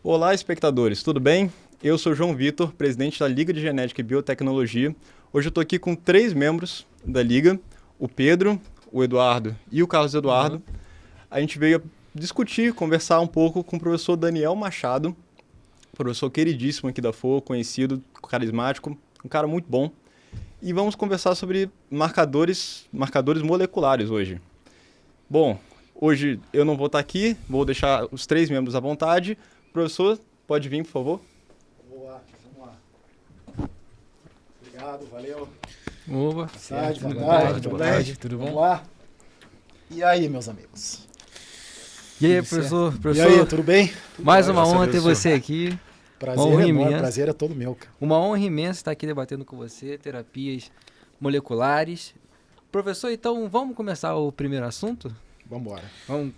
Olá, espectadores, tudo bem? Eu sou João Vitor, presidente da Liga de Genética e Biotecnologia. Hoje eu estou aqui com 3 membros da Liga, o Pedro, o Eduardo e o Carlos Eduardo. A gente veio discutir, conversar um pouco com o professor Daniel Machado, professor queridíssimo aqui da FOA, conhecido, carismático, um cara muito bom. E vamos conversar sobre marcadores moleculares hoje. Bom, hoje eu não vou estar aqui, vou deixar os 3 membros à vontade. Professor, pode vir, por favor. Boa, vamos lá. Obrigado, valeu. Boa Tarde, tarde, boa tarde, tarde, tudo bom? Vamos lá. E aí, meus amigos? E aí, Tudo certo? professor? E aí, tudo bem? Mais uma Graças a honra Deus, ter senhor. você aqui. Prazer Honra é enorme, imensa. prazer é todo meu, cara. Uma honra imensa estar aqui debatendo com você, terapias moleculares. Professor, então vamos começar o primeiro assunto? Vambora. Vamos.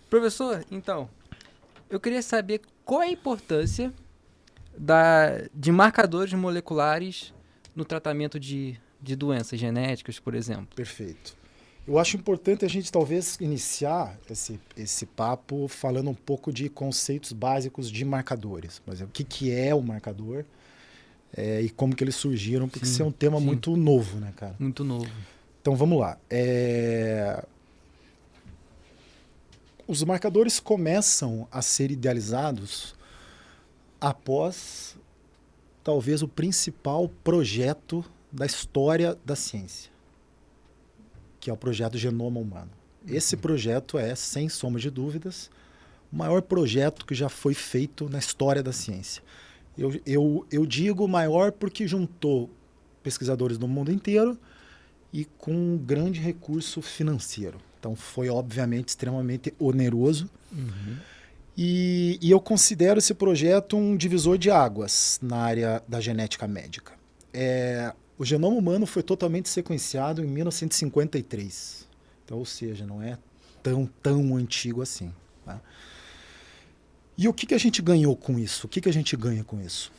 Professor, então, eu queria saber qual é a importância de marcadores moleculares no tratamento de doenças genéticas, por exemplo. Perfeito. Eu acho importante a gente talvez iniciar esse papo falando um pouco de conceitos básicos de marcadores. Por exemplo, o que é o marcador e como que eles surgiram, porque Sim, isso é um tema sim. muito novo, né, cara? Muito novo. Então vamos lá. Os marcadores começam a ser idealizados após talvez o principal projeto da história da ciência, que é o projeto Genoma Humano. Esse projeto é, sem sombra de dúvidas, o maior projeto que já foi feito na história da ciência. Eu digo maior porque juntou pesquisadores do mundo inteiro e com um grande recurso financeiro. Então foi, obviamente, extremamente oneroso. E eu considero esse projeto um divisor de águas na área da genética médica. O genoma humano foi totalmente sequenciado em 1953. Então, ou seja, não é tão antigo assim. Tá? E o que a gente ganhou com isso? O que a gente ganha com isso?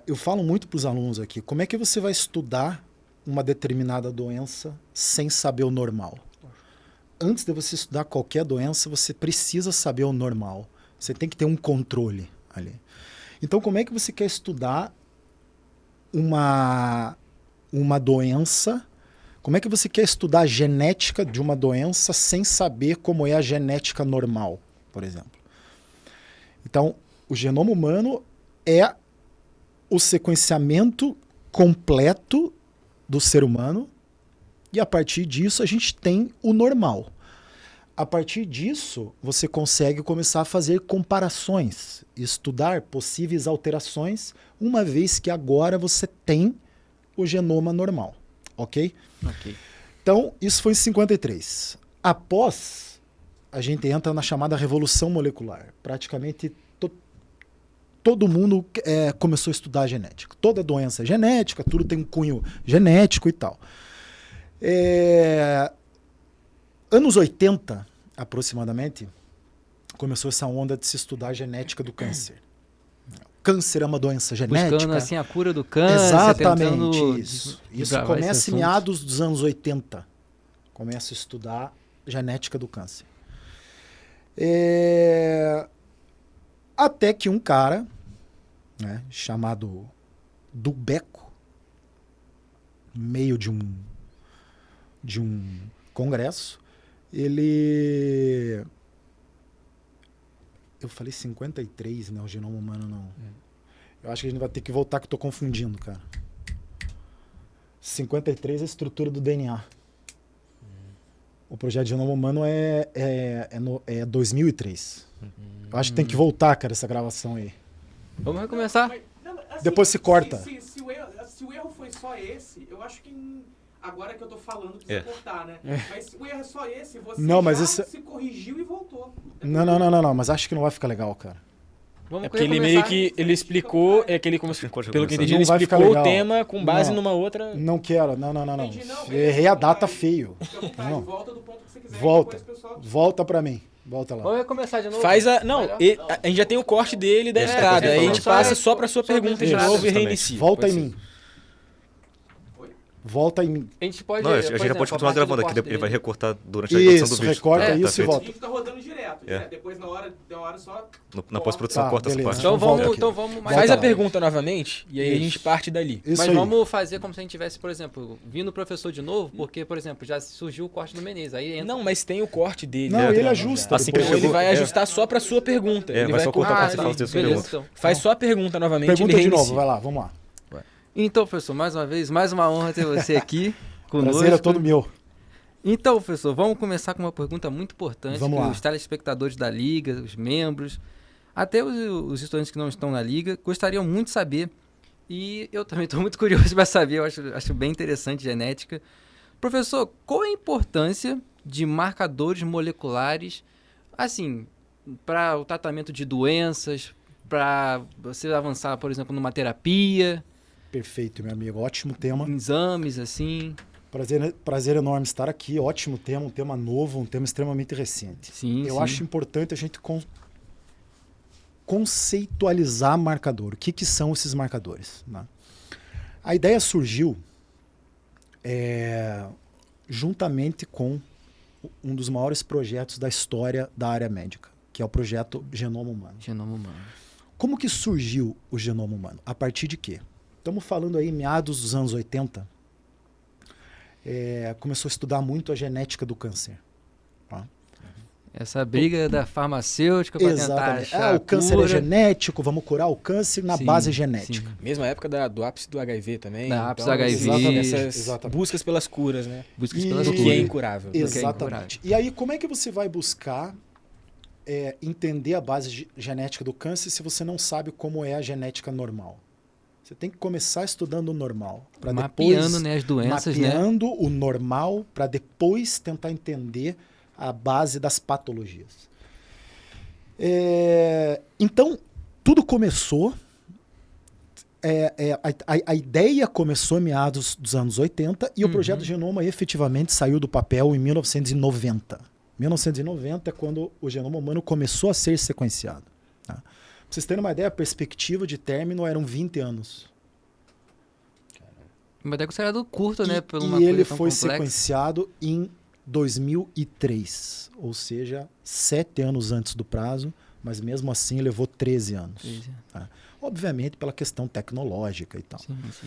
Eu falo muito para os alunos aqui, como é que você vai estudar uma determinada doença sem saber o normal? Antes de você estudar qualquer doença, você precisa saber o normal. Você tem que ter um controle ali. Então, como é que você quer estudar uma doença? Como é que você quer estudar a genética de uma doença sem saber como é a genética normal, por exemplo? Então, o genoma humano é o sequenciamento completo do ser humano e a partir disso a gente tem o normal. A partir disso, você consegue começar a fazer comparações, estudar possíveis alterações, uma vez que agora você tem o genoma normal, ok? Ok. Então, isso foi em 53. Após, a gente entra na chamada revolução molecular. Praticamente todo mundo começou a estudar genética. Toda doença é genética, tudo tem um cunho genético e tal. Anos 80, aproximadamente, começou essa onda de se estudar a genética do câncer. Câncer é uma doença genética. Buscando assim a cura do câncer, Exatamente, tentando isso. Isso desbravar esse começa em assunto. meados dos anos 80. Começa a estudar genética do câncer. Até que um cara, né, chamado Dubeco, no meio de um congresso, ele... Eu falei 53, né? O genoma humano não. Eu acho que a gente vai ter que voltar, que eu tô confundindo, cara. 53 é a estrutura do DNA. O projeto Genoma Humano é 2003. Eu acho que tem que voltar, cara, essa gravação aí. Vamos recomeçar? Depois se corta. Se o erro foi só esse, eu acho que agora que eu tô falando precisa cortar, né? Mas se o erro é só esse, você Não, mas já esse- se corrigiu e voltou. Não, mas acho que não vai ficar legal, cara. Vamos É porque ele recomeçar? meio que ele explicou, pelo que eu entendi, Não ele vai ficar explicou legal. o tema com base Não. numa outra. Não quero, não. Entendi, não, Eu errei a data feio. Fica à vontade, Não. volta do ponto que você quiser. Volta. E depois o pessoal... Volta pra mim. Volta lá. Vamos recomeçar de novo? Faz a. Não, Melhor? a gente já tem o corte dele da entrada. é, Aí a gente só- passa só pra sua só pergunta de entrada, novo e justamente. reinicia. Volta Pode em ser. mim. Volta em mim. A gente pode... Não, a gente por já pode exemplo, continuar a partir do gravando aqui, corte ele vai dele. recortar durante a edição do Isso, vídeo. recorta É, isso e perfeito. A volta. gente tá rodando direto. direto. Depois na hora só... Na pós-produção, Tá, corta essa beleza. parte. Então vamos, Ok. Então vamos mais Faz a adelante. pergunta novamente e aí a gente parte dali. Isso Mas aí. vamos fazer como se a gente tivesse, por exemplo, vindo o professor de novo, porque, por exemplo, já surgiu o corte do Menezes. Aí entra... Não, mas tem o corte dele. Não, né, ele Adriano, ajusta já. Assim que ele Então ele chegou- vai é. ajustar só pra sua pergunta. Ele vai só cortar quando você ali. fala da sua beleza, pergunta. então. Faz só a pergunta novamente Pergunta ele de reinicia. novo, vai lá, vamos lá. Então, professor, mais uma vez, mais uma honra ter você aqui conosco. Prazer é todo meu. Então, professor, vamos começar com uma pergunta muito importante Vamos que lá. os telespectadores da Liga, os membros, até os estudantes que não estão na Liga, gostariam muito de saber. E eu também estou muito curioso para saber, eu acho bem interessante genética. Professor, qual é a importância de marcadores moleculares, assim, para o tratamento de doenças, para você avançar, por exemplo, numa terapia, Perfeito, meu amigo. Ótimo tema. exames, assim? Prazer enorme estar aqui. Ótimo tema, um tema novo, um tema extremamente recente. Sim, Eu sim. acho importante a gente conceitualizar marcador. O que são esses marcadores? Né? A ideia surgiu juntamente com um dos maiores projetos da história da área médica, que é o projeto Genoma Humano. Genoma humano. Como que surgiu o genoma humano? A partir de quê? Estamos falando aí meados dos anos 80, começou a estudar muito a genética do câncer. Tá? Essa briga da farmacêutica para tentar Exatamente. achar O câncer cura. é genético, vamos curar o câncer na Sim, base genética. sim. Mesma época do ápice do HIV também. Da ápice do HIV. Exatamente, Essas exatamente. buscas pelas curas, né? Buscas E- pelas Do que é curas. incurável. que é Exatamente. E aí, como é que você vai buscar entender a base genética do câncer se você não sabe como é a genética normal? Você tem que começar estudando o normal. Para Mapeando, depois, né, as doenças, né? mapeando o normal para depois tentar entender a base das patologias. Então, tudo começou. A ideia começou em meados dos anos 80 e o projeto Genoma efetivamente saiu do papel em 1990. 1990 é quando o genoma humano começou a ser sequenciado. Tá? Pra vocês terem uma ideia, a perspectiva de término eram 20 anos. Mas é considerado curto, né? Por uma E coisa ele tão foi complexa. sequenciado em 2003, ou seja, 7 anos antes do prazo, mas mesmo assim levou 13 anos. Tá? Obviamente pela questão tecnológica e tal. Sim, sim.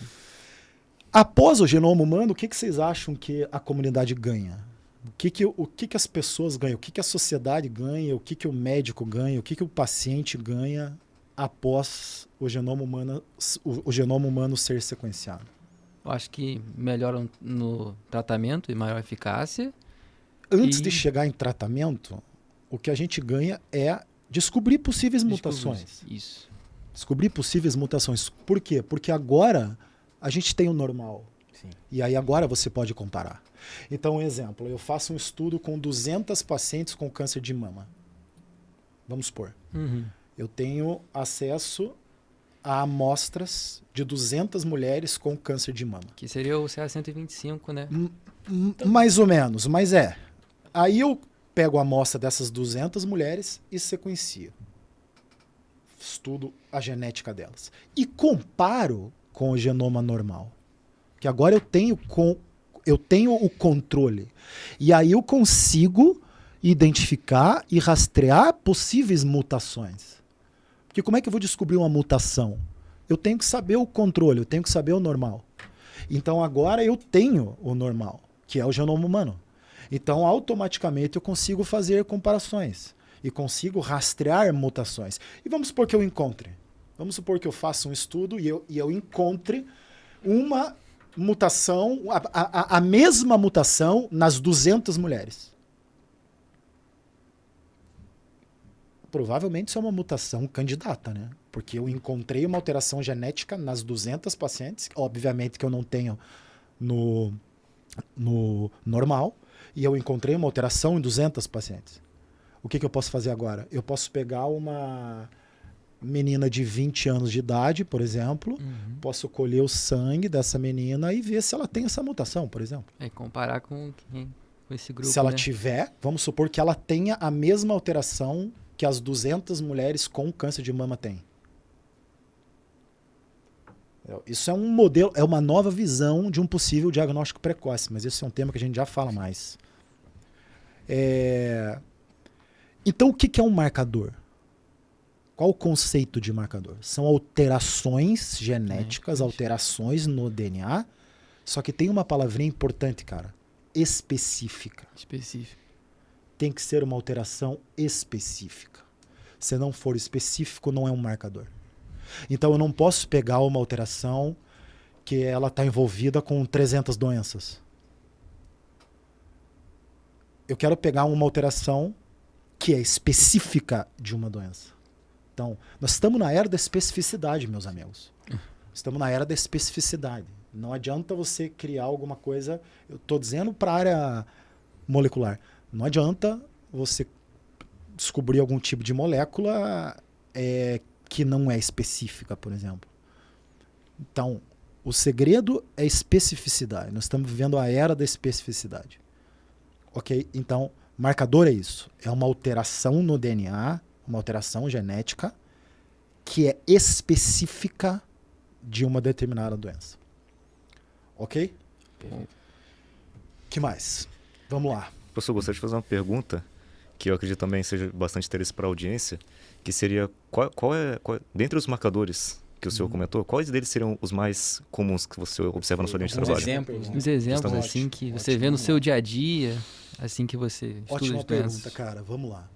Após o genoma humano, o que vocês acham que a comunidade ganha? O que as pessoas ganham? O que a sociedade ganha? O que o médico ganha? O que o paciente ganha após o genoma humano ser sequenciado? Eu acho que melhoram no tratamento e maior eficácia. Antes E- de chegar em tratamento, o que a gente ganha é descobrir possíveis mutações. Isso. Descobrir possíveis mutações. Por quê? Porque agora a gente tem o normal. Sim. E aí agora você pode comparar. Então, um exemplo, eu faço um estudo com 200 pacientes com câncer de mama. Vamos supor. Uhum. Eu tenho acesso a amostras de 200 mulheres com câncer de mama. Que seria o CA-125, né? Mais ou menos, mas é. Aí eu pego a amostra dessas 200 mulheres e sequencio. Estudo a genética delas. E comparo com o genoma normal. Que agora eu tenho o controle. E aí eu consigo identificar e rastrear possíveis mutações. Porque como é que eu vou descobrir uma mutação? Eu tenho que saber o controle, eu tenho que saber o normal. Então agora eu tenho o normal, que é o genoma humano. Então automaticamente eu consigo fazer comparações e consigo rastrear mutações. E vamos supor que eu encontre. Vamos supor que eu faça um estudo e eu encontre uma mutação, a mesma mutação nas 200 mulheres. Provavelmente isso é uma mutação candidata, né? Porque eu encontrei uma alteração genética nas 200 pacientes, obviamente que eu não tenho no normal, e eu encontrei uma alteração em 200 pacientes. O que eu posso fazer agora? Eu posso pegar uma menina de 20 anos de idade, por exemplo, posso colher o sangue dessa menina e ver se ela tem essa mutação, por exemplo. É comparar com esse grupo, Se ela né? tiver, vamos supor que ela tenha a mesma alteração que as 200 mulheres com câncer de mama têm. Isso é um modelo, é uma nova visão de um possível diagnóstico precoce, mas esse é um tema que a gente já fala mais. Então, o que é um marcador? Qual o conceito de marcador? São alterações genéticas, alterações no DNA, só que tem uma palavrinha importante, cara. Específica. Específico. Tem que ser uma alteração específica. Se não for específico, não é um marcador. Então, eu não posso pegar uma alteração que ela está envolvida com 300 doenças. Eu quero pegar uma alteração que é específica de uma doença. Então, nós estamos na era da especificidade, meus amigos. Estamos na era da especificidade. Não adianta você criar alguma coisa... Eu estou dizendo para a área molecular. Não adianta você descobrir algum tipo de molécula que não é específica, por exemplo. Então, o segredo é especificidade. Nós estamos vivendo a era da especificidade. Ok? Então, marcador é isso. É uma alteração no DNA, uma alteração genética que é específica de uma determinada doença. Ok? Que mais? Vamos lá. Professor, eu gostaria de fazer uma pergunta que eu acredito também seja bastante interesse para a audiência, que seria, dentre os marcadores que o senhor comentou, quais deles seriam os mais comuns que você observa na sua linha de trabalho? Exemplos, né? Os exemplos, Justamente. assim, que você vê no seu dia a dia, assim que você estuda Ótima as doenças. pergunta, cara. Vamos lá.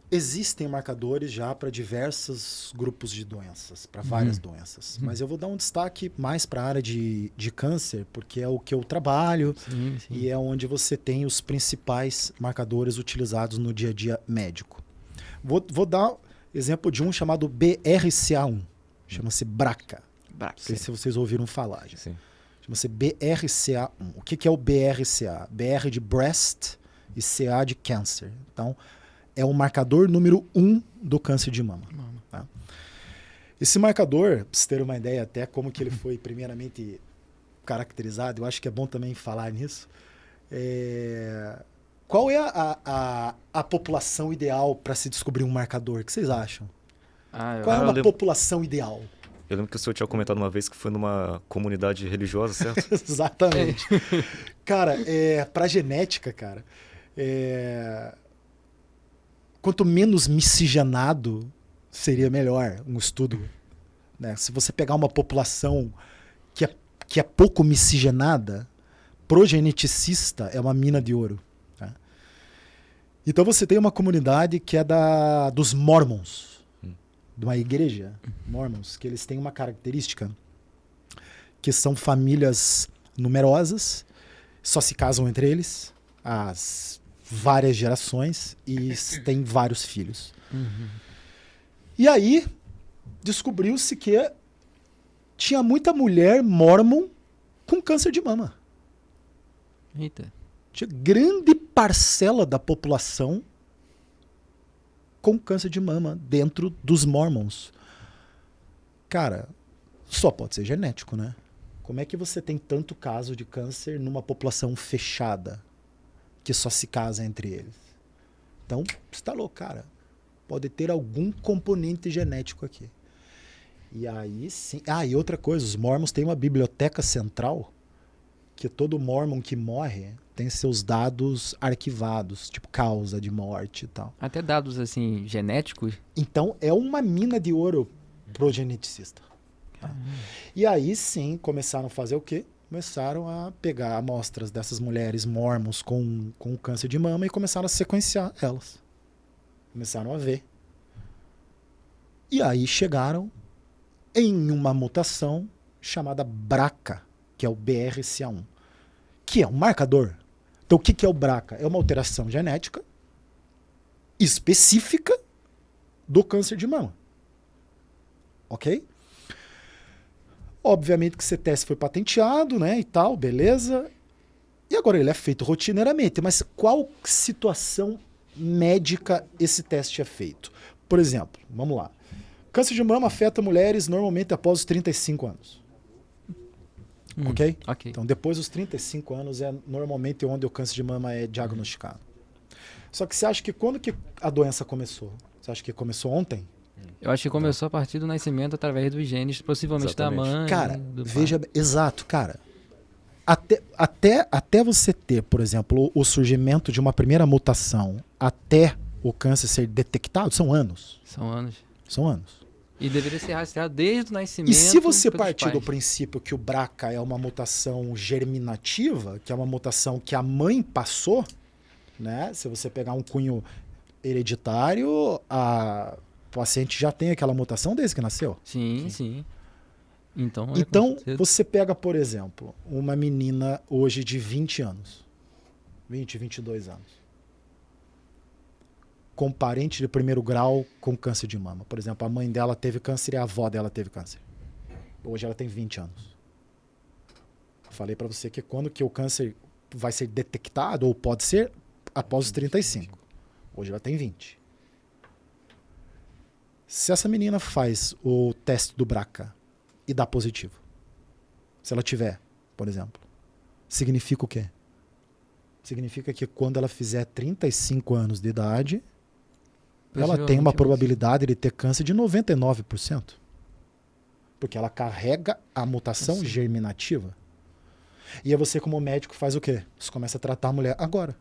Existem marcadores já para diversos grupos de doenças, para várias doenças. Mas eu vou dar um destaque mais para a área de câncer, porque é o que eu trabalho Sim. e é onde você tem os principais marcadores utilizados no dia a dia médico. Vou dar exemplo de um chamado BRCA1. Chama-se BRCA. Não sei se vocês ouviram falar. Já. Sim. Chama-se BRCA1. O que é o BRCA? BR de breast e CA de câncer. Então, é o marcador número 1 do câncer de mama. Tá? Esse marcador, para vocês terem uma ideia até como que ele foi primeiramente caracterizado, eu acho que é bom também falar nisso. Qual é a população ideal para se descobrir um marcador? O que vocês acham? Qual é uma população ideal? Eu lembro que o senhor tinha comentado uma vez que foi numa comunidade religiosa, certo? Exatamente. Cara, para genética, cara, quanto menos miscigenado, seria melhor um estudo. Né? Se você pegar uma população que é pouco miscigenada, progeneticista é uma mina de ouro. Tá? Então você tem uma comunidade que é dos Mormons, de uma igreja, Mormons, que eles têm uma característica que são famílias numerosas, só se casam entre eles, as várias gerações e tem vários filhos. E aí descobriu-se que tinha muita mulher mormon com câncer de mama. Eita. Tinha grande parcela da população com câncer de mama dentro dos mormons. Cara, só pode ser genético, né? Como é que você tem tanto caso de câncer numa população fechada que só se casa entre eles? Então, você tá louco, cara. Pode ter algum componente genético aqui. E aí sim... e outra coisa, os mormons têm uma biblioteca central que todo mormon que morre tem seus dados arquivados, tipo causa de morte e tal. Até dados, assim, genéticos. Então, é uma mina de ouro pro geneticista. Tá? E aí sim, começaram a fazer o quê? Começaram a pegar amostras dessas mulheres mormons com câncer de mama e começaram a sequenciar elas. Começaram a ver. E aí chegaram em uma mutação chamada BRCA, que é o BRCA1, que é um marcador. Então, o que é o BRCA? É uma alteração genética específica do câncer de mama. Ok? Obviamente que esse teste foi patenteado, né, e tal, beleza. E agora ele é feito rotineiramente. Mas qual situação médica esse teste é feito? Por exemplo, vamos lá. Câncer de mama afeta mulheres normalmente após os 35 anos. Ok? Ok. Então, depois dos 35 anos é normalmente onde o câncer de mama é diagnosticado. Só que você acha que quando que a doença começou? Você acha que começou ontem? Eu acho que começou a partir do nascimento através dos genes, possivelmente Exatamente. da mãe. Cara, do pai. veja... Exato, cara. Até você ter, por exemplo, o surgimento de uma primeira mutação até o câncer ser detectado, são anos. São anos. São anos. E deveria ser rastreado desde o nascimento. E se você pelos partir do pais. princípio que o BRCA é uma mutação germinativa, que é uma mutação que a mãe passou, né? Se você pegar um cunho hereditário, o paciente já tem aquela mutação desde que nasceu. Sim. Então, com Então, certeza. você pega, por exemplo, uma menina hoje de 20 anos, 22 anos, com parente de primeiro grau com câncer de mama. Por exemplo, a mãe dela teve câncer e a avó dela teve câncer. Hoje ela tem 20 anos. Falei para você que quando que o câncer vai ser detectado, ou pode ser, após os 35. Hoje ela tem 20. Se essa menina faz o teste do BRCA e dá positivo, se ela tiver, por exemplo, significa o quê? Significa que quando ela fizer 35 anos de idade, ela tem uma probabilidade de ter câncer de 99%. Porque ela carrega a mutação germinativa. E aí você, como médico, faz o quê? Você começa a tratar a mulher agora.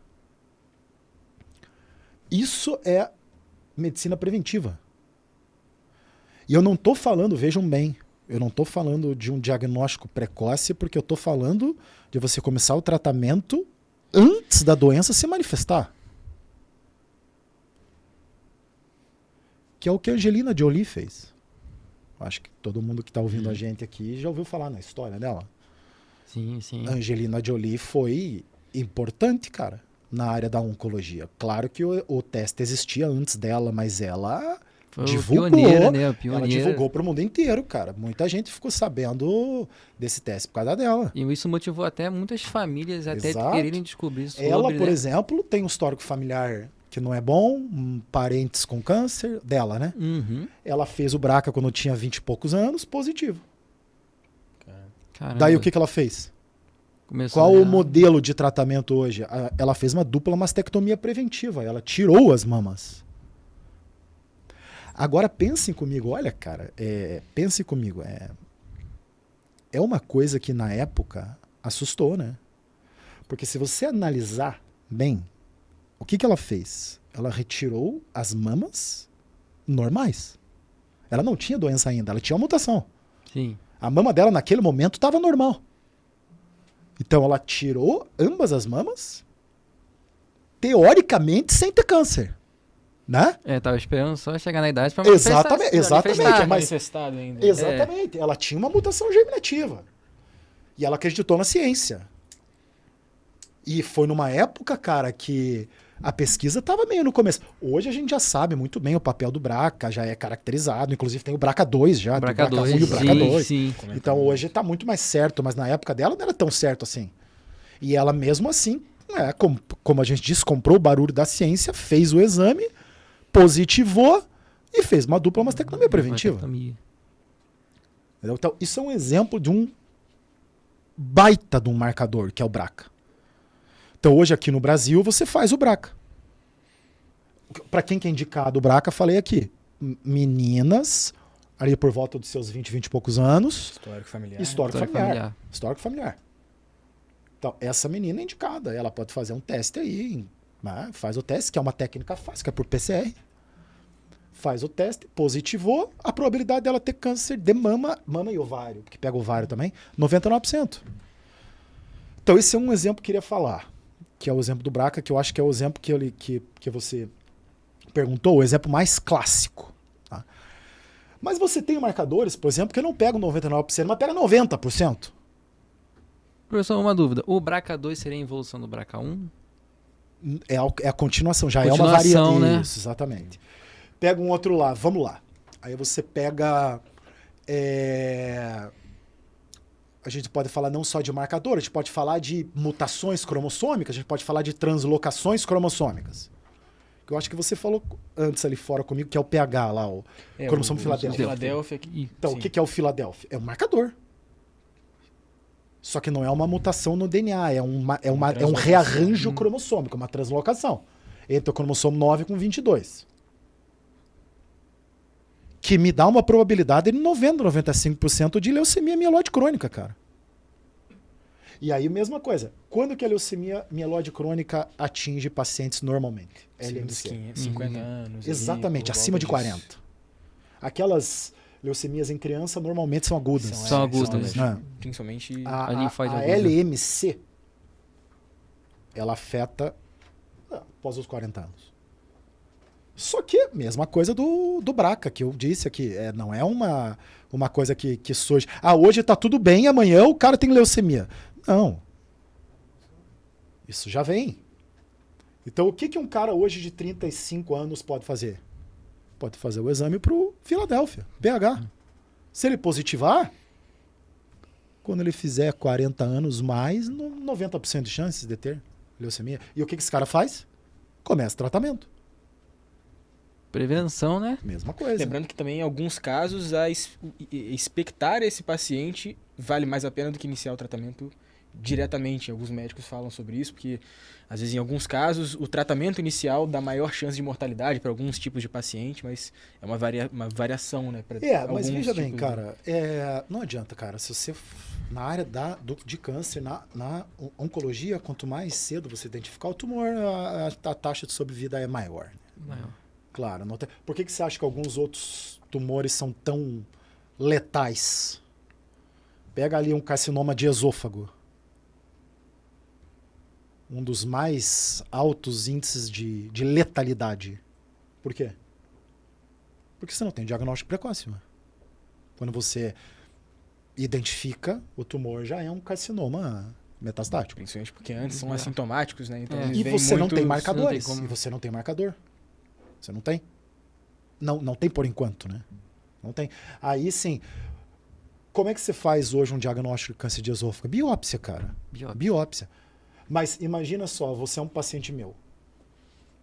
Isso é medicina preventiva. E eu não estou falando, vejam bem, eu não estou falando de um diagnóstico precoce, porque eu estou falando de você começar o tratamento antes da doença se manifestar. Que é o que a Angelina Jolie fez. Acho que todo mundo que está ouvindo a gente aqui já ouviu falar na história dela. Sim. A Angelina Jolie foi importante, cara, na área da oncologia. Claro que o teste existia antes dela, mas ela Foi divulgou, pioneira, né? ela Pioneira. divulgou para o mundo inteiro, cara. Muita gente ficou sabendo desse teste por causa dela. E isso motivou até muitas famílias até Exato. quererem descobrir sobre, Ela, por né? exemplo, tem um histórico familiar que não é bom, parentes com câncer, dela, né? Uhum. Ela fez o BRCA quando tinha 20 e poucos anos, positivo. Caramba. Daí o que ela fez? Começou Qual a- o modelo de tratamento hoje? Ela fez uma dupla mastectomia preventiva. Ela tirou as mamas. Agora pensem comigo, olha, cara, pensem comigo. É uma coisa que na época assustou, né? Porque se você analisar bem, o que ela fez? Ela retirou as mamas normais. Ela não tinha doença ainda, ela tinha uma mutação. Sim. A mama dela naquele momento estava normal. Então ela tirou ambas as mamas, teoricamente sem ter câncer, né? Tava esperando só chegar na idade pra Exatamente, manifestar. exatamente, Tá mas- manifestado ainda. Exatamente. Ela tinha uma mutação germinativa. E ela acreditou na ciência. E foi numa época, cara, que a pesquisa estava meio no começo. Hoje a gente já sabe muito bem o papel do BRCA, já é caracterizado. Inclusive tem o BRCA2 já. tem o BRCA2, BRCA1 e o BRCA2. sim. Então hoje está muito mais certo, mas na época dela não era tão certo assim. E ela mesmo assim, como a gente disse, comprou o barulho da ciência, fez o exame, positivou e fez uma dupla mastectomia preventiva. Mastectomia. Entendeu? Então, isso é um exemplo de um baita de um marcador, que é o BRCA. Então, hoje aqui no Brasil, você faz o BRCA. Para quem que é indicado o BRCA, falei aqui. Meninas, ali por volta dos seus 20 e poucos anos, Histórico familiar. histórico Histórico familiar. familiar. Histórico familiar. Então, essa menina é indicada. Ela pode fazer um teste aí, né? Faz o teste, que é uma técnica fácil, que é por PCR. Faz o teste, positivou, a probabilidade dela ter câncer de mama e ovário, porque pega o ovário também, 99%. Então, esse é um exemplo que eu queria falar, que é o exemplo do BRCA, que eu acho que é o exemplo que você perguntou, o exemplo mais clássico. Tá? Mas você tem marcadores, por exemplo, que não pegam 99%, mas pega 90%. Professor, uma dúvida. O BRCA2 seria a evolução do BRCA1? É a continuação, já é uma Continuação, variante. né? Isso, exatamente. Pega um outro lá, vamos lá. Aí você pega. A gente pode falar não só de marcador, a gente pode falar de mutações cromossômicas, a gente pode falar de translocações cromossômicas. Que eu acho que você falou antes ali fora comigo, que é o pH lá, o cromossomo Filadélfia. Filadélfia aqui. Então, sim. o que é o Filadélfia? É um marcador. Só que não é uma mutação no DNA, é um translocação. rearranjo cromossômico, uma translocação. Entre o cromossomo 9 com 22. Que me dá uma probabilidade de 90, 95% de leucemia mieloide crônica, cara. E aí, mesma coisa. Quando que a leucemia mieloide crônica atinge pacientes normalmente? Acima dos LMC. 50 anos. ali, Exatamente, por acima de volta 40. disso. Aquelas leucemias em criança normalmente são agudas. São agudas. Né? Principalmente... A linfóide A aguda. LMC, ela afeta após os 40 anos. Só que, mesma coisa do BRCA, que eu disse aqui. Não é uma coisa que surge. Hoje tá tudo bem, amanhã o cara tem leucemia. Não. Isso já vem. Então, o que um cara hoje de 35 anos pode fazer? Pode fazer o exame pro Filadélfia, BH. Se ele positivar, quando ele fizer 40 anos mais, 90% de chances de ter leucemia. E o que esse cara faz? Começa tratamento. Prevenção, né? Mesma coisa. Lembrando que também, em alguns casos, expectar esse paciente vale mais a pena do que iniciar o tratamento diretamente. Alguns médicos falam sobre isso, porque, às vezes, em alguns casos, o tratamento inicial dá maior chance de mortalidade para alguns tipos de paciente, mas é uma variação, né? Pra Mas veja bem, tipos cara, não adianta, cara, se você, na área de câncer, na oncologia, quanto mais cedo você identificar o tumor, a taxa de sobrevida é maior. Maior. Claro. Por que você acha que alguns outros tumores são tão letais? Pega ali um carcinoma de esôfago. Um dos mais altos índices de letalidade. Por quê? Porque você não tem diagnóstico precoce. Mano. Quando você identifica, o tumor já é um carcinoma metastático. Principalmente porque antes são assintomáticos, né? Então, E você não tem marcadores. Não tem como. E você não tem marcador. Você não tem. Não tem por enquanto, né? Não tem. Aí sim, como é que você faz hoje um diagnóstico de câncer de esôfago? Biópsia, cara. Biópsia. Mas imagina só, você é um paciente meu.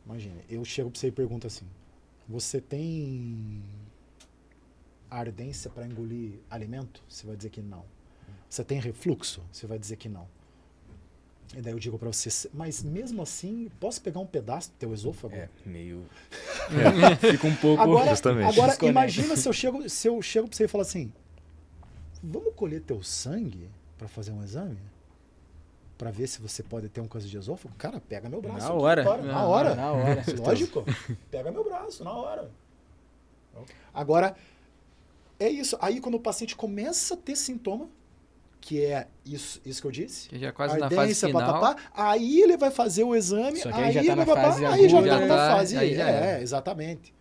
Imagina, eu chego pra você e pergunto assim, você tem ardência para engolir alimento? Você vai dizer que não. Você tem refluxo? Você vai dizer que não. E daí eu digo para você, mas mesmo assim, posso pegar um pedaço do teu esôfago? Meio... Fica um pouco... Agora Desconecta. imagina se eu chego para você e falo assim, vamos colher teu sangue para fazer um exame? Para ver se você pode ter um câncer de esôfago? Cara, pega meu braço. Na hora. Na hora. Na hora. Lógico. Pega meu braço, na hora. Agora, é isso. Aí quando o paciente começa a ter sintoma, que é isso que eu disse. Que já é quase na fase final. Papapá, aí ele vai fazer o exame, Só que aí já tá na fase aí já aguda, tá na fase. aí já é. Exatamente.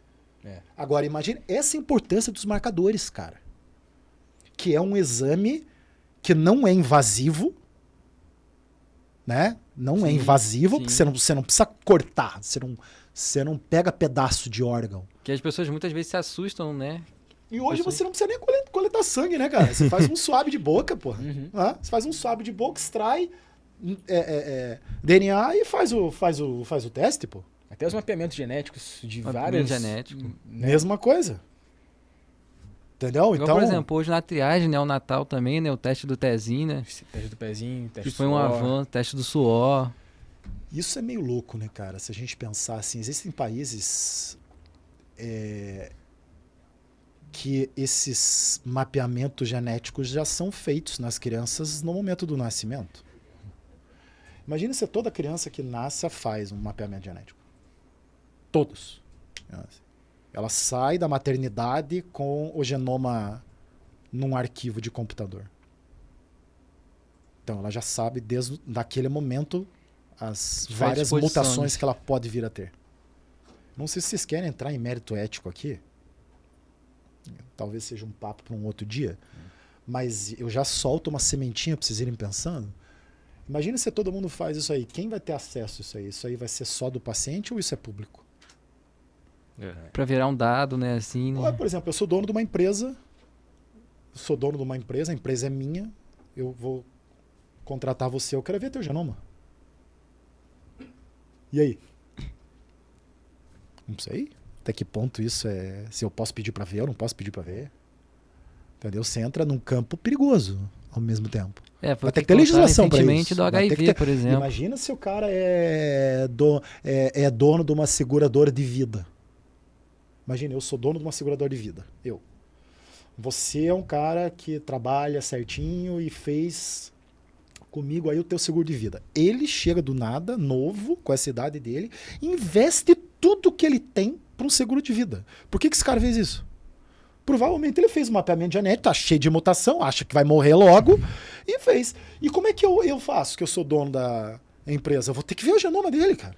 É. Agora, imagine essa importância dos marcadores, cara. Que é um exame que não é invasivo, né? Não é invasivo, porque você não precisa cortar, você não pega pedaço de órgão. Que as pessoas muitas vezes se assustam, né? E hoje você não precisa nem coletar sangue, né, cara? Você faz um swab de boca, porra. Você faz um swab de boca, extrai DNA e faz o teste, pô. Até os mapeamentos genéticos de Mapeamento várias... genético. Né? Mesma coisa. Entendeu? Igual, Então, por exemplo, hoje na triagem neonatal também, né? O teste do Tezinho, né? Teste do pezinho, teste Que do foi um suor. avanço, teste do suor. isso é meio louco, né, cara? Se a gente pensar assim, existem países que esses mapeamentos genéticos já são feitos nas crianças no momento do nascimento. Imagina se toda criança que nasce faz um mapeamento genético. Todos. Ela sai da maternidade com o genoma num arquivo de computador. Então ela já sabe desde daquele momento as várias mutações que ela pode vir a ter. Não sei se vocês querem entrar em mérito ético aqui. Talvez seja um papo para um outro dia. Mas eu já solto uma sementinha para vocês irem pensando. Imagina se todo mundo faz isso aí. Quem vai ter acesso a isso aí? Isso aí vai ser só do paciente ou isso é público? Para virar um dado, né? Assim, né? Por exemplo, eu sou dono de uma empresa. A empresa é minha. Eu vou contratar você, eu quero ver teu genoma. E aí? Não sei. Até que ponto isso é... Se eu posso pedir para ver, eu não posso pedir para ver. Entendeu? Você entra num campo perigoso ao mesmo tempo. Vai ter que ter legislação para isso. Do HIV, por exemplo. Imagina se o cara é dono de uma seguradora de vida. Imagina, eu sou dono de uma seguradora de vida. Você é um cara que trabalha certinho e fez comigo aí o teu seguro de vida. Ele chega do nada, novo, com essa idade dele, investe tudo que ele tem para um seguro de vida. Por que esse cara fez isso? Provavelmente ele fez um mapeamento genético, tá cheio de mutação, acha que vai morrer logo, e fez. E como é que eu faço, que eu sou dono da empresa? Eu vou ter que ver o genoma dele, cara.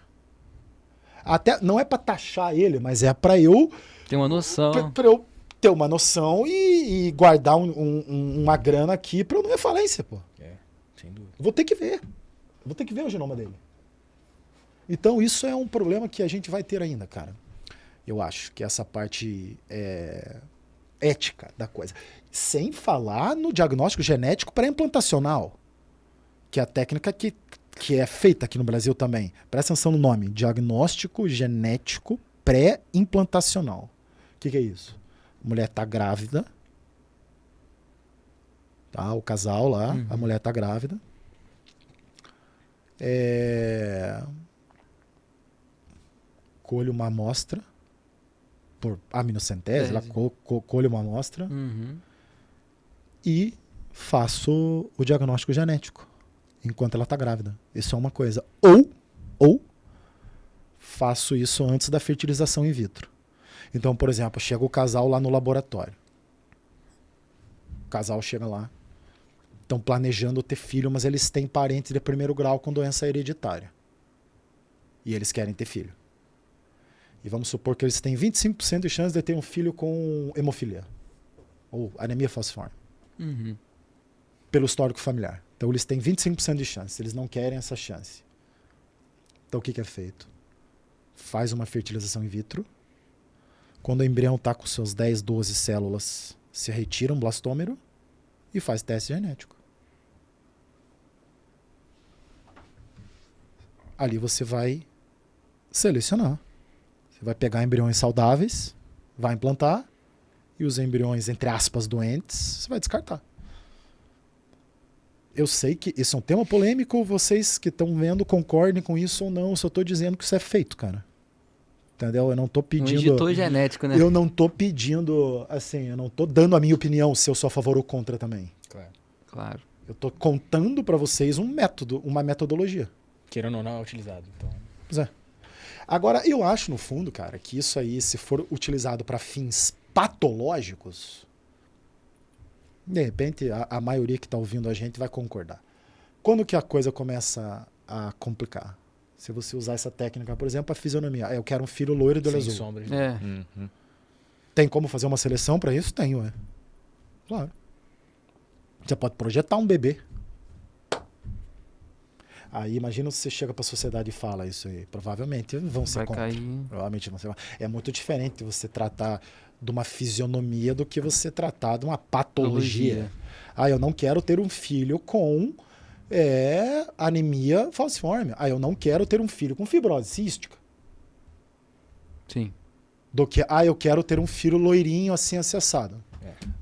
Até, não é para taxar ele, mas é para eu... Tem uma noção. Para eu ter uma noção e guardar uma grana aqui para eu não ir à falência, pô. Sem dúvida. Eu vou ter que ver. Vou ter que ver o genoma dele. Então, isso é um problema que a gente vai ter ainda, cara. Eu acho que essa parte ética da coisa. Sem falar no diagnóstico genético pré-implantacional, que é a técnica que é feita aqui no Brasil também. Presta atenção no nome. Diagnóstico genético pré-implantacional. O que é isso? A mulher está grávida. Tá, o casal lá, a mulher está grávida. Colho uma amostra por aminocentese, lá, colho uma amostra e faço o diagnóstico genético enquanto ela está grávida. Isso é uma coisa. Ou faço isso antes da fertilização in vitro. Então, por exemplo, chega o casal lá no laboratório. O casal chega lá. Estão planejando ter filho, mas eles têm parentes de primeiro grau com doença hereditária. E eles querem ter filho. E vamos supor que eles têm 25% de chance de ter um filho com hemofilia. Ou anemia falciforme. Pelo histórico familiar. Então eles têm 25% de chance. Eles não querem essa chance. Então o que é feito? Faz uma fertilização in vitro. Quando o embrião está com seus 10, 12 células, se retira um blastômero e faz teste genético. Ali você vai selecionar. Você vai pegar embriões saudáveis, vai implantar, e os embriões, entre aspas, doentes, você vai descartar. Eu sei que isso é um tema polêmico, vocês que estão vendo concordem com isso ou não, eu só estou dizendo que isso é feito, cara. Entendeu? Eu não estou pedindo... Um editor genético, né? Eu não estou pedindo, assim, eu não estou dando a minha opinião se eu sou a favor ou contra também. Claro. Eu estou contando para vocês um método, uma metodologia. Querendo ou não, é utilizado. Então... Pois é. Agora, eu acho, no fundo, cara, que isso aí, se for utilizado para fins patológicos, de repente, a maioria que está ouvindo a gente vai concordar. Quando que a coisa começa a complicar? Se você usar essa técnica, por exemplo, a fisionomia. Eu quero um filho loiro de olho Sem azul. sombras. Tem como fazer uma seleção para isso? Tem, ué. Claro. Você pode projetar um bebê. Aí imagina se você chega para a sociedade e fala isso aí. Provavelmente vão ser Vai contra. cair. Provavelmente vão ser. É muito diferente você tratar de uma fisionomia do que você tratar de uma patologia. Eu não quero ter um filho com anemia falciforme. Eu não quero ter um filho com fibrose cística. Sim. Do que, eu quero ter um filho loirinho assim, assado.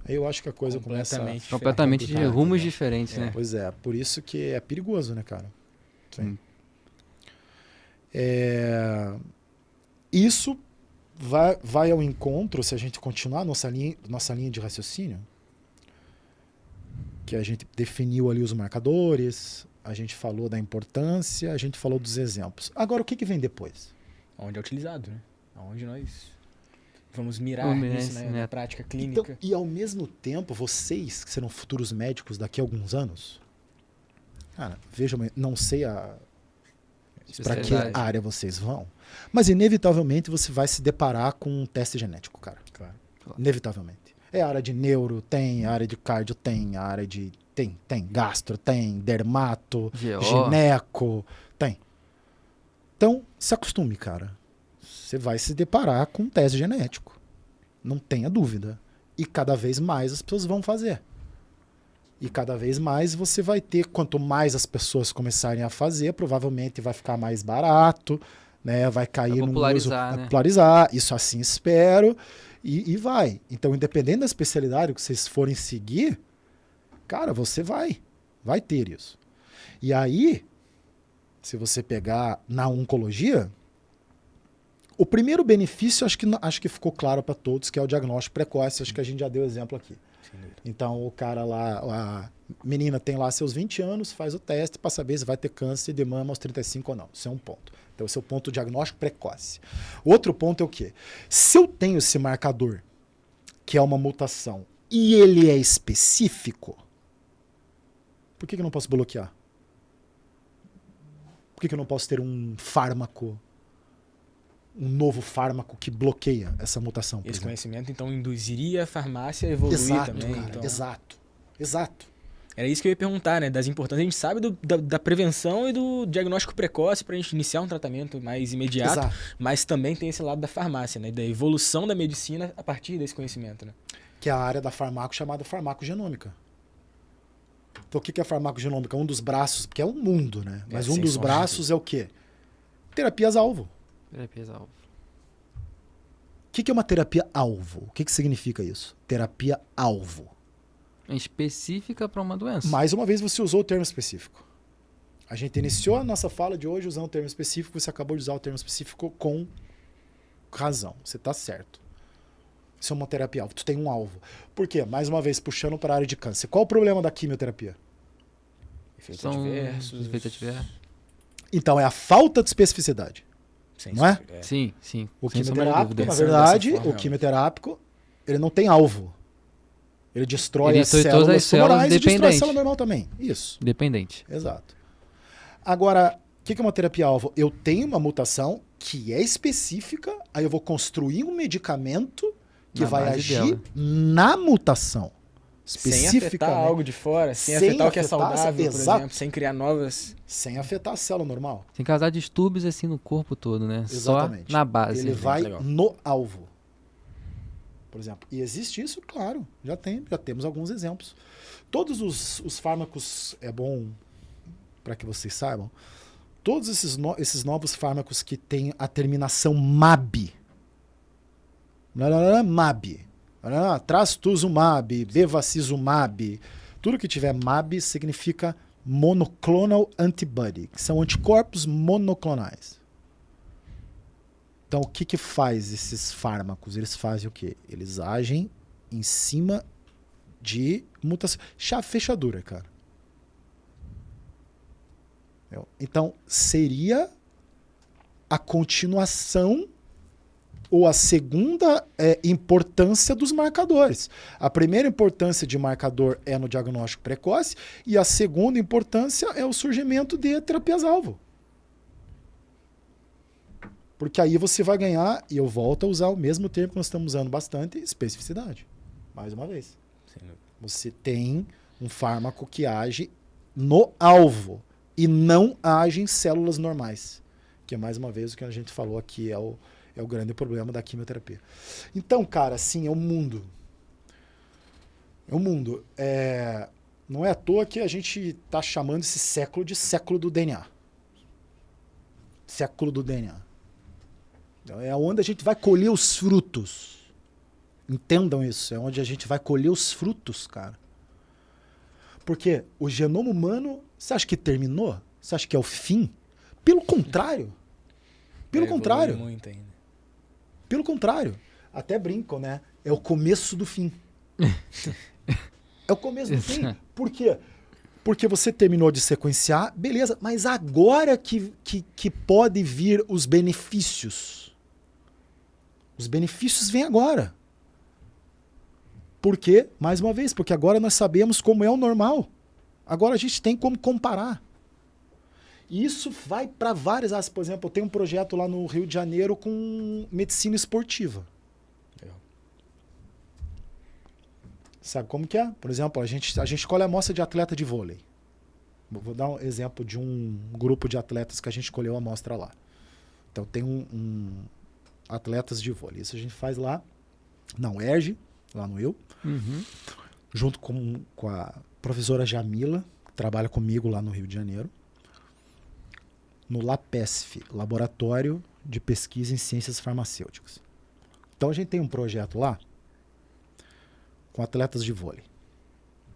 Aí eu acho que a coisa começa Completamente de rumos diferentes, né? Pois é, por isso que é perigoso, né, cara? Sim. Isso vai ao encontro, se a gente continuar nossa linha de raciocínio, que a gente definiu ali os marcadores, a gente falou da importância, a gente falou dos exemplos. Agora, o que vem depois? Onde é utilizado, né? Onde nós vamos mirar nisso, né? Na prática clínica. Então, e ao mesmo tempo, vocês que serão futuros médicos daqui a alguns anos, cara, vejam, não sei para que área vocês vão, mas inevitavelmente você vai se deparar com um teste genético, cara. Claro. Inevitavelmente. É a área de neuro, tem a área de cardio, tem a área de... Tem gastro, tem dermato, gineco, tem. Então, se acostume, cara. Você vai se deparar com um teste genético. Não tenha dúvida. E cada vez mais as pessoas vão fazer. E cada vez mais você vai ter, quanto mais as pessoas começarem a fazer, provavelmente vai ficar mais barato, né? Vai cair no uso, vai popularizar. Isso assim espero. E vai. Então, independente da especialidade que vocês forem seguir, cara, você vai ter isso. E aí, se você pegar na oncologia, o primeiro benefício, acho que ficou claro para todos, que é o diagnóstico precoce. Acho que a gente já deu exemplo aqui. Sem dúvida. Então, o cara lá, a menina tem lá seus 20 anos, faz o teste para saber se vai ter câncer de mama aos 35 ou não. Isso é um ponto. Então, esse é o ponto diagnóstico precoce. Outro ponto é o quê? Se eu tenho esse marcador, que é uma mutação, e ele é específico, por que eu não posso bloquear? Por que eu não posso ter um fármaco, um novo fármaco que bloqueia essa mutação? Por Esse exemplo? conhecimento, então, induziria a farmácia a evoluir Exato, também. cara, Então, exato. era isso que eu ia perguntar, né? Das importâncias. A gente sabe da prevenção e do diagnóstico precoce para a gente iniciar um tratamento mais imediato, Exato. mas também tem esse lado da farmácia, né? Da evolução da medicina a partir desse conhecimento, né? Que é a área da farmaco chamada farmacogenômica. Então, o que é a farmacogenômica? Um dos braços, porque é um mundo, né? Mas um sem dos sombra de braços é o quê? Terapias-alvo. Terapias-alvo. O que é uma terapia-alvo? O que significa isso? Terapia-alvo. Específica para uma doença. Mais uma vez, você usou o termo específico. A gente iniciou a nossa fala de hoje usando o termo específico, você acabou de usar o termo específico com razão. Você está certo. Isso é uma terapia-alvo. Tu tem um alvo. Por quê? Mais uma vez, puxando para a área de câncer. Qual o problema da quimioterapia? Efeitos São adversos. efeitos adversos. Então, é a falta de especificidade. Sem Não é? sombra- Sim, sim. O sem sombra de quimioterápico, dúvida. na Pensando verdade, dessa forma, o quimioterápico, ele não tem alvo. Ele destrói Ele as destrói todas células as células tumorais e destrói a dependente. célula normal também. Isso, Dependente. exato. Agora, o que é uma terapia-alvo? Eu tenho uma mutação que é específica, aí eu vou construir um medicamento que Na vai base agir dela. na mutação. Sem Especificamente. afetar algo de fora, sem Sem afetar o que é afetar, saudável, por exato. exemplo, sem criar novas. Sem afetar a célula normal. Tem que causar distúrbios assim no corpo todo, né? Exatamente. Só na base. Ele vai legal. no alvo. Por exemplo. E existe isso, claro. Já temos alguns exemplos. Todos os fármacos, é bom para que vocês saibam, todos esses novos fármacos que têm a terminação MAB. MAB. Trastuzumab, bevacizumab. Tudo que tiver MAB significa monoclonal antibody, que são anticorpos monoclonais. Então, o que faz esses fármacos? Eles fazem o quê? Eles agem em cima de mutação. Chave fechadura, cara. Então, seria a continuação ou a segunda importância dos marcadores. A primeira importância de marcador é no diagnóstico precoce e a segunda importância é o surgimento de terapias-alvo. Porque aí você vai ganhar, e eu volto a usar o mesmo termo que nós estamos usando bastante, especificidade. Mais uma vez. Você tem um fármaco que age no alvo e não age em células normais. Que é mais uma vez o que a gente falou aqui, é o grande problema da quimioterapia. Então, cara, sim, é o mundo. É o mundo. Não é à toa que a gente está chamando esse século de século do DNA. Século do DNA. É onde a gente vai colher os frutos. Entendam isso. É onde a gente vai colher os frutos, cara. Porque o genoma humano, você acha que terminou? Você acha que é o fim? Pelo contrário. Pelo contrário. Muito ainda. Pelo contrário. Até brinco, né? É o começo do fim. É o começo do fim. Por quê? Porque você terminou de sequenciar, beleza, mas agora que pode vir os benefícios. Os benefícios vêm agora. Por quê? Mais uma vez, porque agora nós sabemos como é o normal. Agora a gente tem como comparar. E isso vai para várias áreas. Por exemplo, eu tenho um projeto lá no Rio de Janeiro com medicina esportiva. Legal. Sabe como que é? Por exemplo, a gente escolhe a amostra de atleta de vôlei. Vou dar um exemplo de um grupo de atletas que a gente escolheu a amostra lá. Então tem atletas de vôlei. Isso a gente faz lá na UERJ, lá no Eu, junto com a professora Jamila, que trabalha comigo lá no Rio de Janeiro, no LAPESF, Laboratório de Pesquisa em Ciências Farmacêuticas. Então a gente tem um projeto lá com atletas de vôlei.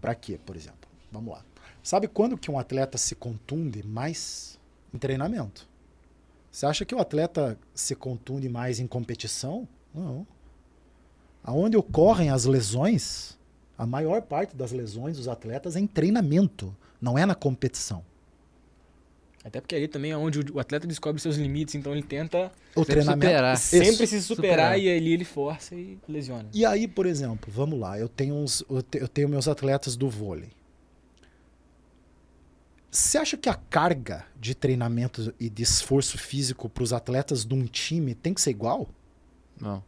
Para quê, por exemplo? Vamos lá. Sabe quando que um atleta se contunde mais? Em treinamento. Você acha que o atleta se contunde mais em competição? Não. Aonde ocorrem as lesões A maior parte das lesões dos atletas é em treinamento, não é na competição. Até porque ali também é onde o atleta descobre seus limites, então ele tenta O treinamento superar. sempre se superar Superar. e ali ele força e lesiona. E aí, por exemplo, vamos lá, eu tenho meus atletas do vôlei. Você acha que a carga de treinamento e de esforço físico para os atletas de um time tem que ser igual? Não.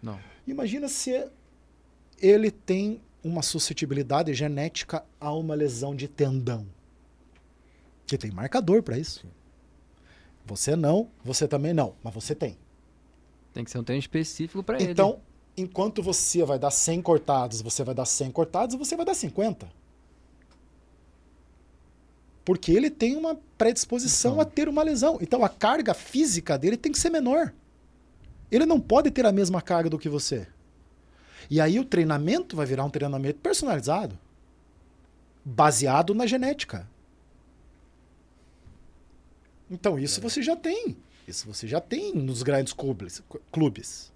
Não. Imagina se ele tem uma suscetibilidade genética a uma lesão de tendão. Que tem marcador para isso. Você não, você também não, mas você tem. Tem que ser um treino específico pra ele. Então, enquanto você vai dar 100 cortados, você vai dar 100 cortados e você vai dar 50. Porque ele tem uma predisposição a ter uma lesão. Então, a carga física dele tem que ser menor. Ele não pode ter a mesma carga do que você. E aí o treinamento vai virar um treinamento personalizado, baseado na genética. Então, isso você já tem. Isso você já tem nos grandes clubes.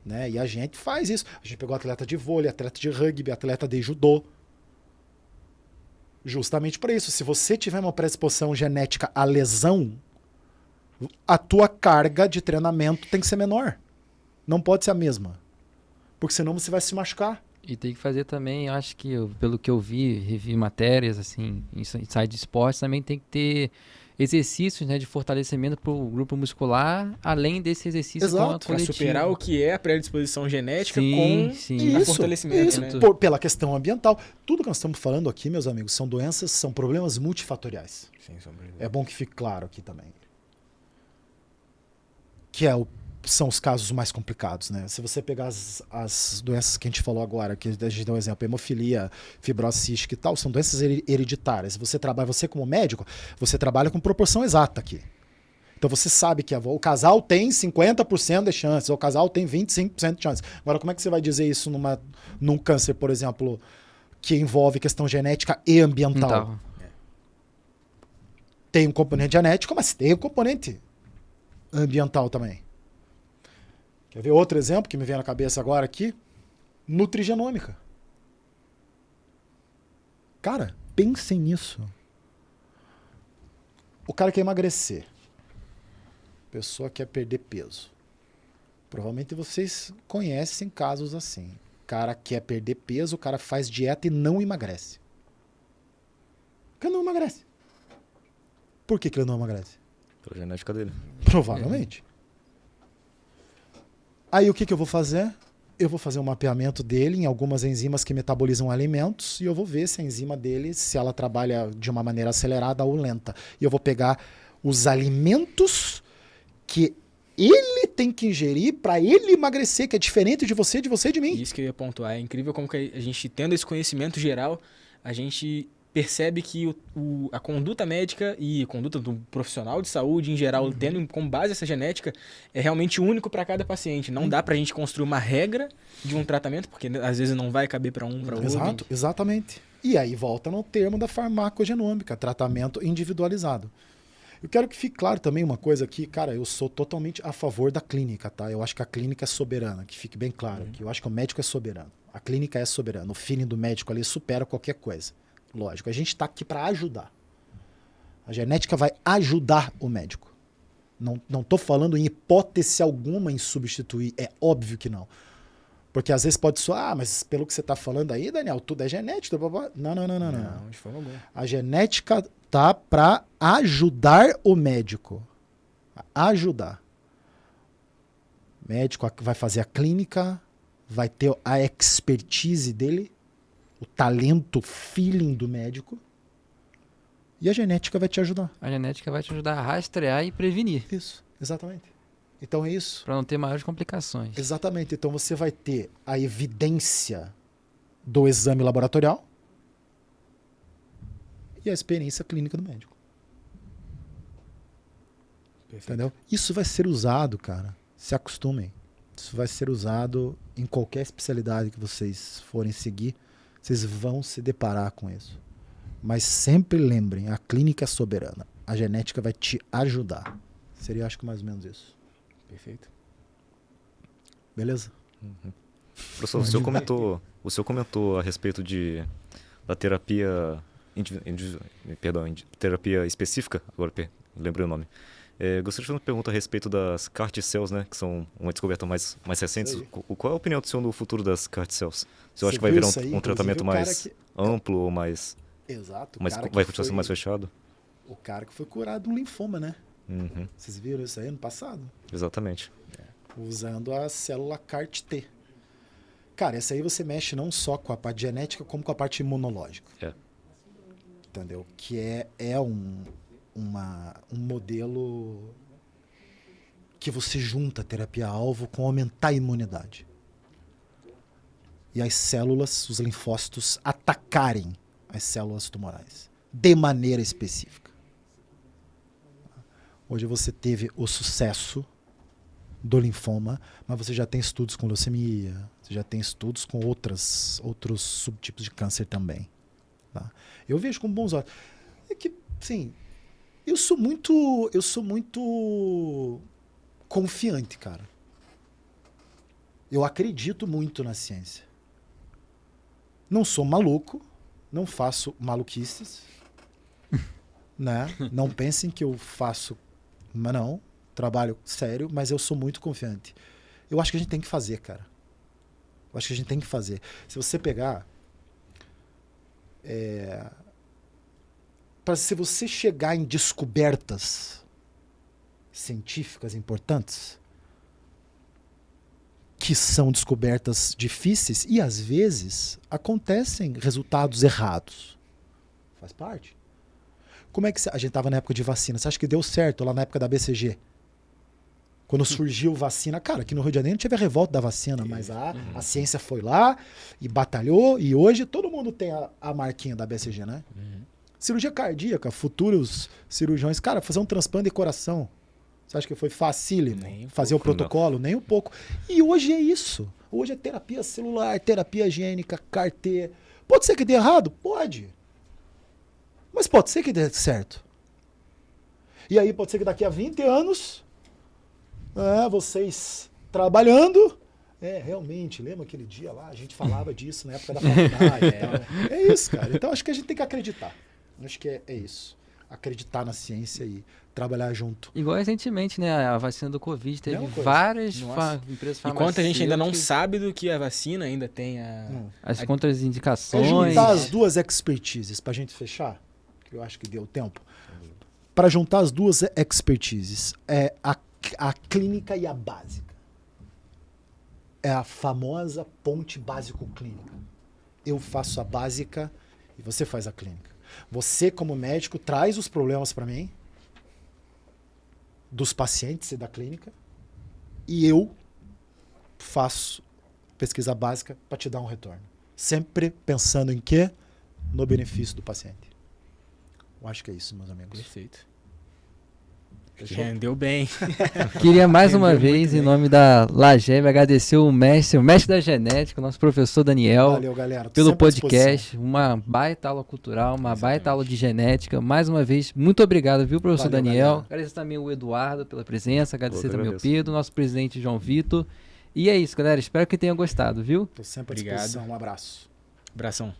Né? E a gente faz isso. A gente pegou atleta de vôlei, atleta de rugby, atleta de judô. Justamente para isso. Se você tiver uma predisposição genética à lesão, a tua carga de treinamento tem que ser menor. Não pode ser a mesma. Porque senão você vai se machucar. E tem que fazer também, acho que, pelo que eu revi matérias, assim, em site de esportes, também tem que ter exercícios, né, de fortalecimento para o grupo muscular, além desse exercício Exato. Para coletivo. superar o que é a predisposição genética Sim, com sim. a fortalecimento, isso, né? pela questão ambiental. Tudo que nós estamos falando aqui, meus amigos, são doenças, são problemas multifatoriais. Sem sombra de É dúvida. bom que fique claro aqui também. Que são os casos mais complicados, né? Se você pegar as doenças que a gente falou agora, que a gente deu um exemplo, hemofilia, fibrose cística e tal, são doenças hereditárias. Você como médico, você trabalha com proporção exata aqui. Então você sabe que o casal tem 50% de chances, ou o casal tem 25% de chances. Agora, como é que você vai dizer isso num câncer, por exemplo, que envolve questão genética e ambiental? Então, Tem um componente genético, mas tem um componente ambiental também. Quer ver outro exemplo que me vem na cabeça agora aqui? Nutrigenômica. Cara, pensem nisso. O cara quer emagrecer. A pessoa quer perder peso. Provavelmente vocês conhecem casos assim. O cara quer perder peso, o cara faz dieta e não emagrece. O cara não emagrece. Por que ele não emagrece? Pela genética dele. Provavelmente. Aí o que eu vou fazer? Eu vou fazer um mapeamento dele em algumas enzimas que metabolizam alimentos e eu vou ver se a enzima dele, se ela trabalha de uma maneira acelerada ou lenta. E eu vou pegar os alimentos que ele tem que ingerir para ele emagrecer, que é diferente de você e de mim. Isso que eu ia pontuar. É incrível como que a gente, tendo esse conhecimento geral, a gente percebe que a conduta médica e a conduta do profissional de saúde em geral, tendo como base essa genética, é realmente único para cada paciente. Não dá para a gente construir uma regra de um tratamento, porque às vezes não vai caber para um, para outro. Exato, exatamente. E aí volta no termo da farmacogenômica, tratamento individualizado. Eu quero que fique claro também uma coisa aqui, cara, eu sou totalmente a favor da clínica, tá? Eu acho que a clínica é soberana, que fique bem claro, que eu acho que o médico é soberano. A clínica é soberana, o feeling do médico ali supera qualquer coisa. Lógico, a gente está aqui para ajudar. A genética vai ajudar o médico. Não estou falando em hipótese alguma em substituir, é óbvio que não. Porque às vezes pode soar, mas pelo que você está falando aí, Daniel, tudo é genética. Blá, blá, blá. Não. De forma alguma. A genética tá para ajudar o médico. Ajudar. O médico vai fazer a clínica, vai ter a expertise dele, o talento, o feeling do médico. E a genética vai te ajudar. a genética vai te ajudar a rastrear e prevenir, Isso, exatamente. Então é isso. para não ter maiores complicações. Exatamente. Então você vai ter a evidência do exame laboratorial e a experiência clínica do médico. Perfeito. Entendeu? Isso vai ser usado, cara. Se acostumem. Isso vai ser usado em qualquer especialidade que vocês forem seguir. Vocês vão se deparar com isso. Mas sempre lembrem, a clínica é soberana. A genética vai te ajudar. Seria, acho que mais ou menos isso. Perfeito. Beleza? Uhum. Professor, o senhor comentou a respeito da terapia, terapia específica, agora lembrei o nome. Gostaria de fazer uma pergunta a respeito das CAR-T cells, né, que são uma descoberta mais recente. Qual é a opinião do senhor no futuro das CAR-T cells? O senhor acha que vai virar um tratamento mais amplo ou mais... Exato. Vai continuar sendo mais fechado? O cara que foi curado de um linfoma, né? Uhum. Vocês viram isso aí ano passado? Exatamente. Usando a célula CAR-T. Cara, essa aí você mexe não só com a parte genética, como com a parte imunológica. Entendeu? Que é um modelo que você junta a terapia-alvo com aumentar a imunidade. E as células, os linfócitos, atacarem as células tumorais de maneira específica. Hoje você teve o sucesso do linfoma, mas você já tem estudos com leucemia, você já tem estudos com outros subtipos de câncer também. Tá? Eu vejo com bons olhos. É que, sim, eu sou muito confiante, cara. Eu acredito muito na ciência. Não sou maluco, não faço maluquices, né? Não pensem que eu faço, mas não, trabalho sério, mas eu sou muito confiante. Eu acho que a gente tem que fazer, cara. Eu acho que a gente tem que fazer. Se você pegar... se você chegar em descobertas científicas importantes, que são descobertas difíceis e às vezes acontecem resultados errados. Faz parte. Como é que a gente estava na época de vacina? Você acha que deu certo lá na época da BCG? Quando surgiu vacina, cara, aqui no Rio de Janeiro não teve a revolta da vacina, mas a ciência foi lá e batalhou, e hoje todo mundo tem a marquinha da BCG, né? Cirurgia cardíaca, futuros cirurgiões, cara, fazer um transplante de coração, você acha que foi facílimo fazer o protocolo? Nem um pouco. E hoje é isso. Hoje é terapia celular, terapia gênica, CAR-T. Pode ser que dê errado? Pode. Mas pode ser que dê certo. E aí pode ser que daqui a 20 anos, vocês trabalhando, realmente, lembra aquele dia lá, a gente falava disso na época da faculdade. É isso, cara. Então acho que a gente tem que acreditar. Acho que é isso. Acreditar na ciência e trabalhar junto. Igual recentemente, né? A vacina do Covid teve várias empresas farmacêuticas. Enquanto a gente ainda não sabe do que a vacina, ainda tem as contraindicações. Juntar as duas expertises pra gente fechar, que eu acho que deu tempo. Para juntar as duas expertises, é a clínica e a básica. É a famosa ponte básico-clínica. Eu faço a básica e você faz a clínica. Você, como médico, traz os problemas para mim, dos pacientes e da clínica, e eu faço pesquisa básica para te dar um retorno. Sempre pensando em quê? No benefício do paciente. Eu acho que é isso, meus amigos. Perfeito. Rendeu bem. Queria mais uma vez, em nome da LAGEV, agradecer o mestre da genética, o nosso professor Daniel. Valeu, galera. Pelo podcast. Uma baita aula cultural, uma baita aula de genética. Mais uma vez, muito obrigado, viu, professor Daniel? Galera. Agradecer também o Eduardo pela presença, agradecer também o Pedro, nosso presidente João Vitor. E é isso, galera. Espero que tenham gostado, viu? Estou sempre à disposição. Um abraço. Abração.